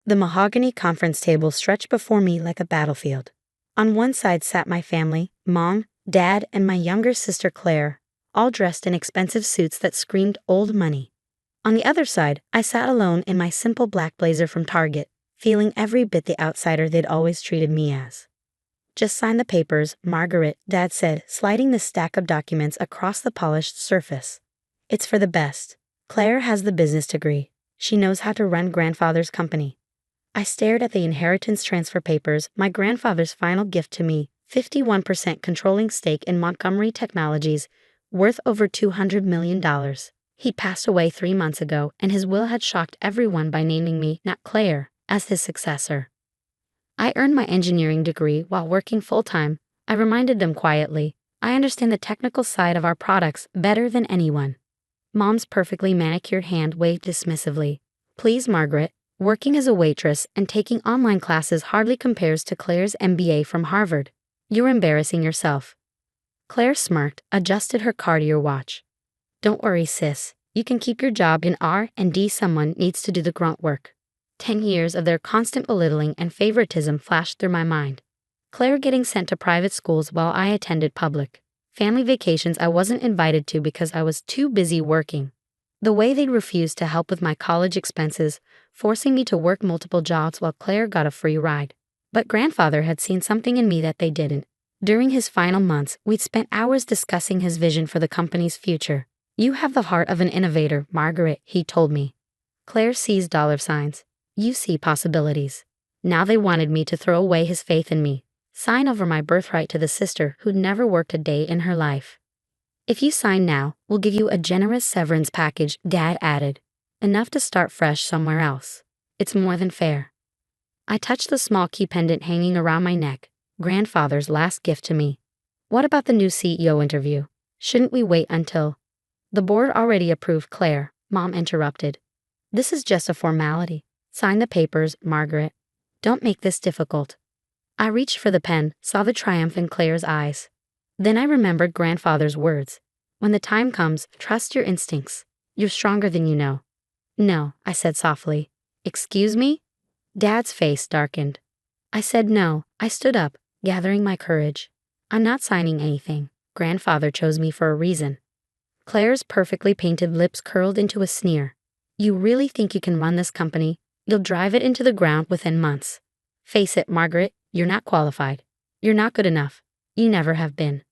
The mahogany conference table stretched before me like a battlefield. On one side sat my family, Mom, Dad, and my younger sister Claire, all dressed in expensive suits that screamed old money. On the other side, I sat alone in my simple black blazer from Target, feeling every bit the outsider they'd always treated me as. "Just sign the papers, Margaret," Dad said, sliding the stack of documents across the polished surface. "It's for the best. Claire has the business degree. She knows how to run grandfather's company." I stared at the inheritance transfer papers, my grandfather's final gift to me, 51% controlling stake in Montgomery Technologies, worth over $200 million. He passed away 3 months ago, and his will had shocked everyone by naming me, not Claire, as his successor. I earned my engineering degree while working full-time. I reminded them quietly, "I understand the technical side of our products better than anyone." Mom's perfectly manicured hand waved dismissively. "Please, Margaret, working as a waitress and taking online classes hardly compares to Claire's MBA from Harvard. You're embarrassing yourself." Claire smirked, adjusted her Cartier watch. "Don't worry, sis. You can keep your job in R&D. Someone needs to do the grunt work." 10 years of their constant belittling and favoritism flashed through my mind. Claire getting sent to private schools while I attended public. Family vacations I wasn't invited to because I was too busy working. The way they'd refused to help with my college expenses, forcing me to work multiple jobs while Claire got a free ride. But grandfather had seen something in me that they didn't. During his final months, we'd spent hours discussing his vision for the company's future. "You have the heart of an innovator, Margaret," he told me. "Claire sees dollar signs. You see possibilities." Now they wanted me to throw away his faith in me, sign over my birthright to the sister who'd never worked a day in her life. "If you sign now, we'll give you a generous severance package," Dad added. "Enough to start fresh somewhere else. It's more than fair." I touched the small key pendant hanging around my neck, grandfather's last gift to me. "What about the new CEO interview? Shouldn't we wait until—" "The board already approved Claire," Mom interrupted. "This is just a formality. Sign the papers, Margaret. Don't make this difficult." I reached for the pen, saw the triumph in Claire's eyes. Then I remembered grandfather's words. "When the time comes, trust your instincts. You're stronger than you know." "No," I said softly. "Excuse me?" Dad's face darkened. I said no. I stood up, gathering my courage. "I'm not signing anything. Grandfather chose me for a reason." Claire's perfectly painted lips curled into a sneer. "You really think you can run this company? You'll drive it into the ground within months. Face it, Margaret, you're not qualified. You're not good enough. You never have been."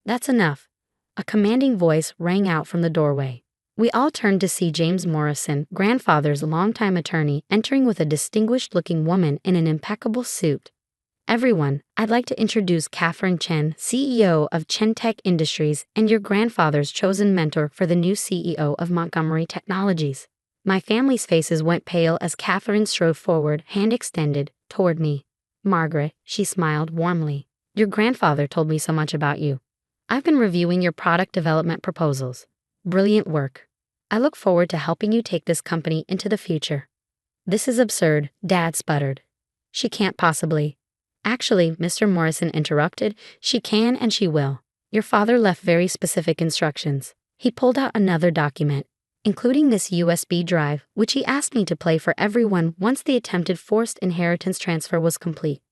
"That's enough." A commanding voice rang out from the doorway. We all turned to see James Morrison, grandfather's longtime attorney, entering with a distinguished-looking woman in an impeccable suit. "Everyone, I'd like to introduce Catherine Chen, CEO of Chen Tech Industries and your grandfather's chosen mentor for the new CEO of Montgomery Technologies." My family's faces went pale as Catherine strode forward, hand extended, toward me. "Margaret," she smiled warmly, "your grandfather told me so much about you. I've been reviewing your product development proposals. Brilliant work. I look forward to helping you take this company into the future." "This is absurd," Dad sputtered. "She can't possibly." "Actually," Mr. Morrison interrupted, "she can and she will. Your father left very specific instructions." He pulled out another document, including this USB drive, which he asked me to play for everyone once the attempted forced inheritance transfer was complete.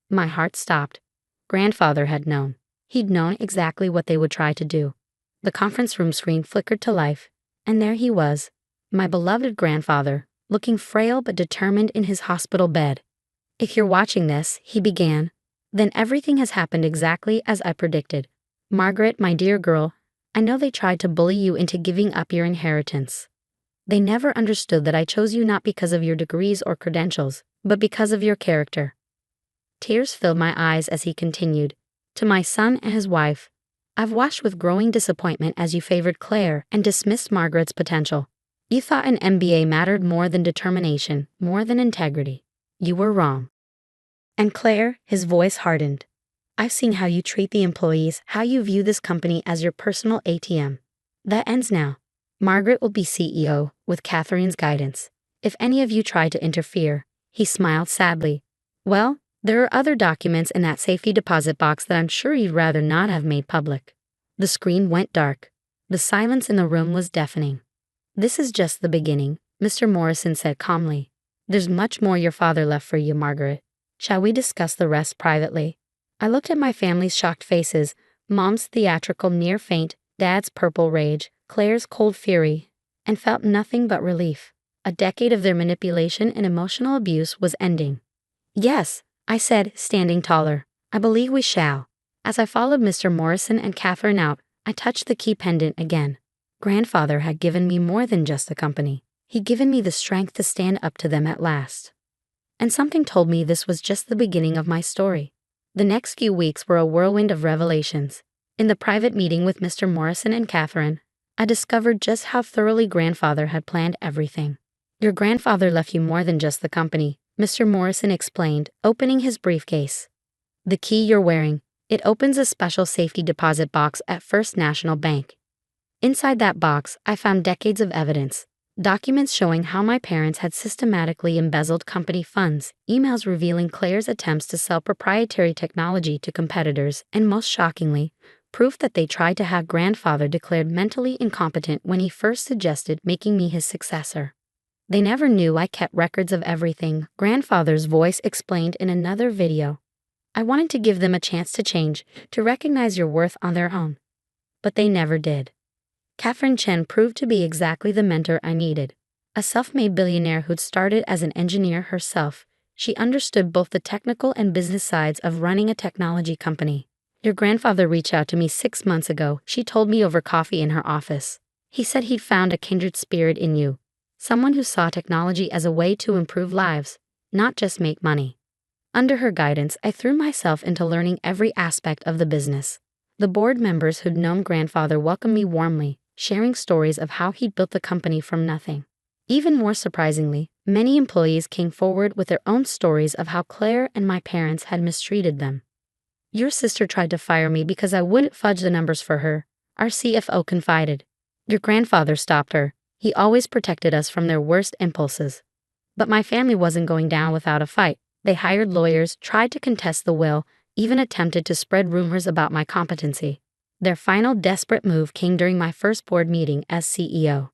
My heart stopped. Grandfather had known. He'd known exactly what they would try to do. The conference room screen flickered to life, and there he was, my beloved grandfather, looking frail but determined in his hospital bed. "If you're watching this," he began, "then everything has happened exactly as I predicted. Margaret, my dear girl, I know they tried to bully you into giving up your inheritance. They never understood that I chose you not because of your degrees or credentials, but because of your character." Tears filled my eyes as he continued. "To my son and his wife, I've watched with growing disappointment as you favored Claire and dismissed Margaret's potential. You thought an MBA mattered more than determination, more than integrity. You were wrong. And Claire," his voice hardened, "I've seen how you treat the employees, how you view this company as your personal ATM. That ends now. Margaret will be CEO, with Catherine's guidance. If any of you try to interfere," he smiled sadly, "well, there are other documents in that safety deposit box that I'm sure you'd rather not have made public." The screen went dark. The silence in the room was deafening. "This is just the beginning," Mr. Morrison said calmly. There's much more your father left for you, Margaret. Shall we discuss the rest privately? I looked at my family's shocked faces, Mom's theatrical near faint, Dad's purple rage, Claire's cold fury, and felt nothing but relief. A decade of their manipulation and emotional abuse was ending. Yes, I said, standing taller. I believe we shall. As I followed Mr. Morrison and Catherine out, I touched the key pendant again. Grandfather had given me more than just the company. He'd given me the strength to stand up to them at last. And something told me this was just the beginning of my story. The next few weeks were a whirlwind of revelations. In the private meeting with Mr. Morrison and Catherine, I discovered just how thoroughly Grandfather had planned everything. Your grandfather left you more than just the company, Mr. Morrison explained, opening his briefcase. The key you're wearing, it opens a special safety deposit box at First National Bank. Inside that box, I found decades of evidence. Documents showing how my parents had systematically embezzled company funds, emails revealing Claire's attempts to sell proprietary technology to competitors, and most shockingly, proof that they tried to have Grandfather declared mentally incompetent when he first suggested making me his successor. They never knew I kept records of everything, Grandfather's voice explained in another video. I wanted to give them a chance to change, to recognize your worth on their own. But they never did. Catherine Chen proved to be exactly the mentor I needed. A self-made billionaire who'd started as an engineer herself, she understood both the technical and business sides of running a technology company. Your grandfather reached out to me 6 months ago, she told me over coffee in her office. He said he'd found a kindred spirit in you. Someone who saw technology as a way to improve lives, not just make money. Under her guidance, I threw myself into learning every aspect of the business. The board members who'd known Grandfather welcomed me warmly, sharing stories of how he'd built the company from nothing. Even more surprisingly, many employees came forward with their own stories of how Claire and my parents had mistreated them. Your sister tried to fire me because I wouldn't fudge the numbers for her, our CFO confided. Your grandfather stopped her. He always protected us from their worst impulses. But my family wasn't going down without a fight. They hired lawyers, tried to contest the will, even attempted to spread rumors about my competency. Their final desperate move came during my first board meeting as CEO.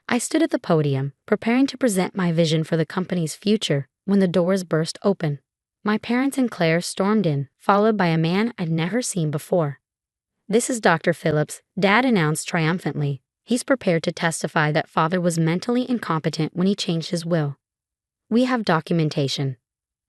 I stood at the podium, preparing to present my vision for the company's future, when the doors burst open. My parents and Claire stormed in, followed by a man I'd never seen before. This is Dr. Phillips, Dad announced triumphantly. He's prepared to testify that Father was mentally incompetent when he changed his will. We have documentation.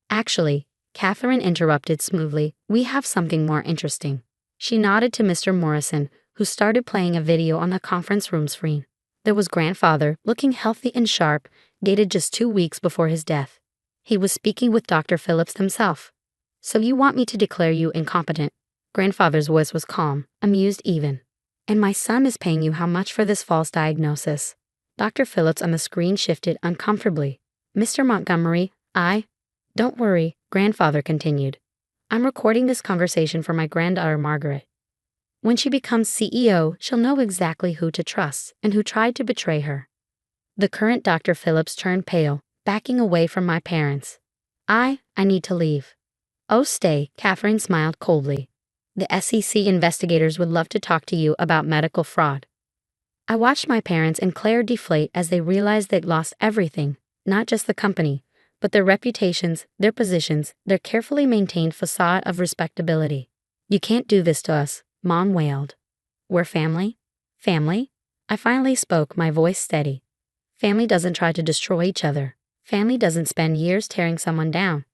Actually, Catherine interrupted smoothly, we have something more interesting. She nodded to Mr. Morrison, who started playing a video on the conference room screen. There was Grandfather, looking healthy and sharp, dated just 2 weeks before his death. He was speaking with Dr. Phillips himself. So you want me to declare you incompetent? Grandfather's voice was calm, amused even. And my son is paying you how much for this false diagnosis? Dr. Phillips on the screen shifted uncomfortably. Mr. Montgomery, Don't worry, Grandfather continued. I'm recording this conversation for my granddaughter Margaret. When she becomes CEO, she'll know exactly who to trust and who tried to betray her. The current Dr. Phillips turned pale, backing away from my parents. I need to leave. Oh, stay, Catherine smiled coldly. The SEC investigators would love to talk to you about medical fraud. I watched my parents and Claire deflate as they realized they'd lost everything, not just the company, but their reputations, their positions, their carefully maintained facade of respectability. You can't do this to us, Mom wailed. We're family? Family? I finally spoke, my voice steady. Family doesn't try to destroy each other. Family doesn't spend years tearing someone down.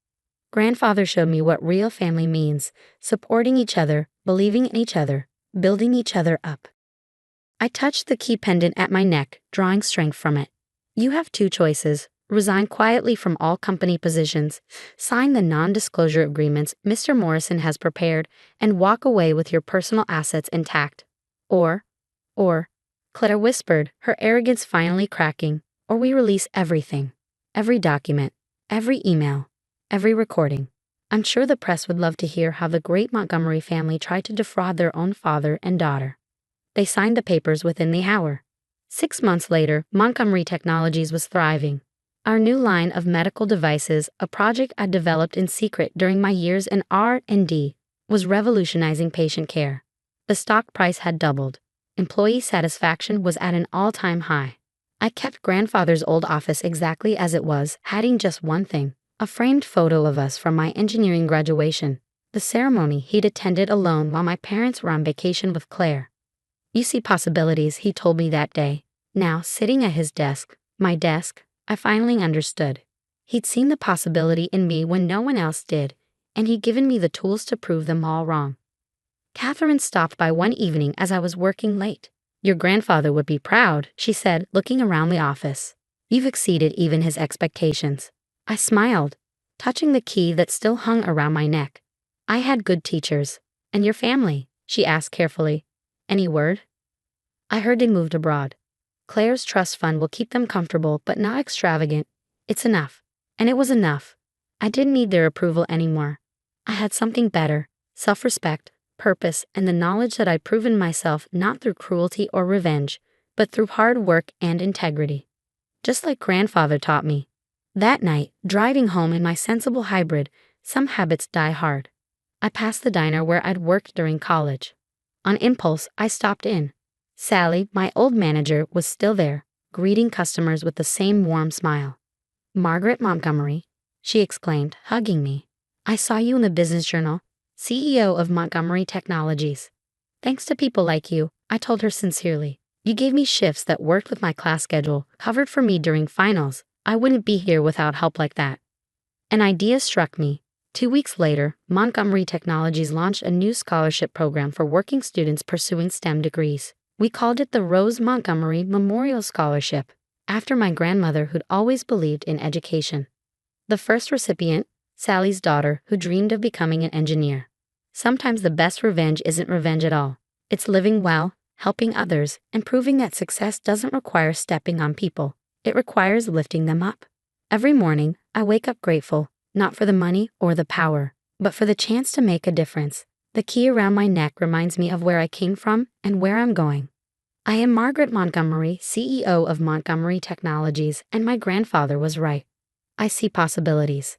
Grandfather showed me what real family means, supporting each other, believing in each other, building each other up. I touched the key pendant at my neck, drawing strength from it. You have 2 choices. Resign quietly from all company positions, sign the non-disclosure agreements Mr. Morrison has prepared, and walk away with your personal assets intact. Or, Claire whispered, her arrogance finally cracking, or we release everything. Every document, every email, every recording. I'm sure the press would love to hear how the great Montgomery family tried to defraud their own father and daughter. They signed the papers within the hour. 6 months later, Montgomery Technologies was thriving. Our new line of medical devices, a project I developed in secret during my years in R&D, was revolutionizing patient care. The stock price had doubled. Employee satisfaction was at an all-time high. I kept grandfather's old office exactly as it was, hiding just one thing: a framed photo of us from my engineering graduation, the ceremony he'd attended alone while my parents were on vacation with Claire. "You see possibilities," he told me that day. Now, sitting at his desk, my desk, I finally understood. He'd seen the possibility in me when no one else did, and he'd given me the tools to prove them all wrong. Catherine stopped by one evening as I was working late. "Your grandfather would be proud," she said, looking around the office. "You've exceeded even his expectations." I smiled, touching the key that still hung around my neck. "I had good teachers." "And your family?" she asked carefully. "Any word?" "I heard they moved abroad. Claire's trust fund will keep them comfortable but not extravagant. It's enough." And it was enough. I didn't need their approval anymore. I had something better: self-respect, purpose, and the knowledge that I'd proven myself not through cruelty or revenge, but through hard work and integrity. Just like grandfather taught me. That night, driving home in my sensible hybrid, some habits die hard. I passed the diner where I'd worked during college. On impulse, I stopped in. Sally, my old manager, was still there, greeting customers with the same warm smile. "Margaret Montgomery," she exclaimed, hugging me. "I saw you in the Business Journal, CEO of Montgomery Technologies. Thanks to people like you," I told her sincerely. "You gave me shifts that worked with my class schedule, covered for me during finals. I wouldn't be here without help like that." An idea struck me. 2 weeks later, Montgomery Technologies launched a new scholarship program for working students pursuing STEM degrees. We called it the Rose Montgomery Memorial Scholarship, after my grandmother who'd always believed in education. The first recipient, Sally's daughter, who dreamed of becoming an engineer. Sometimes the best revenge isn't revenge at all. It's living well, helping others, and proving that success doesn't require stepping on people. It requires lifting them up. Every morning, I wake up grateful, not for the money or the power, but for the chance to make a difference. The key around my neck reminds me of where I came from and where I'm going. I am Margaret Montgomery, CEO of Montgomery Technologies, and my grandfather was right. I see possibilities.